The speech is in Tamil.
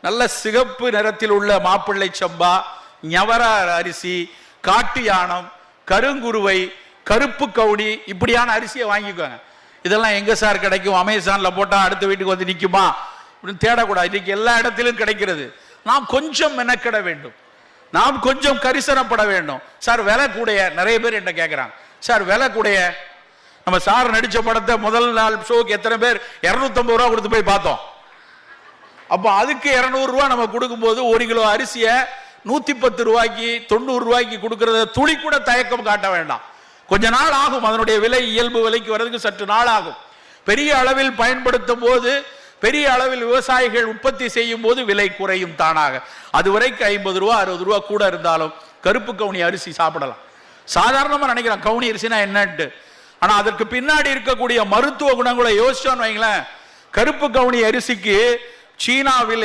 நல்ல சிகப்பு நிறத்தில் உள்ள மாப்பிள்ளை சம்பா, ஞவர அரிசி, காட்டு யானம், கருங்குருவை, கருப்பு கவுனி இப்படியான அரிசியை வாங்கிக்கோங்க. இதெல்லாம் எங்க சார் கிடைக்கும்? அமேசான்ல போட்டா அடுத்த வீட்டுக்கு வந்து நிக்குமா அப்படின்னு தேடக்கூடாது. இன்னைக்கு எல்லா இடத்திலும் கிடைக்கிறது. நாம் கொஞ்சம் மெனக்கிட வேண்டும், நாம் கொஞ்சம் கரிசனப்பட வேண்டும். சார் விலை கூடைய, நிறைய பேர் என்ன கேட்கிறாங்க, சார் விலை கூடைய. நம்ம சார் நடிச்ச படத்தை முதல் நாள் ஷோக்கு எத்தனை பேர் 250 ரூபா கொடுத்து போய் பார்த்தோம். அப்போ அதுக்கு 200 ரூபா நம்ம கொடுக்கும்போது 1 கிலோ அரிசியை 110 ரூபாய்க்கு 90 ரூபாய்க்கு கொடுக்கறத துளி கூட தயக்கம் காட்ட வேண்டாம். கொஞ்ச நாள் ஆகும், அதனுடைய விலை இயல்பு விலைக்கு வர்றதுக்கு சற்று நாள் ஆகும். பெரிய அளவில் பயன்படுத்தும் போது, பெரிய அளவில் விவசாயிகள் உற்பத்தி செய்யும் போது விலை குறையும் தானாக. அதுவரைக்கும் 50 ரூபா 60 ரூபா கூட இருந்தாலும் கருப்பு கவுனி அரிசி சாப்பிடலாம். சாதாரணமா நினைக்கிறோம் கவுனி அரிசினா என்னன்ட்டு. ஆனா அதற்கு பின்னாடி இருக்கக்கூடிய மருத்துவ குணங்களை யோசிச்சோன்னு வைங்களேன். கருப்பு கவுனி அரிசிக்கு சீனாவில்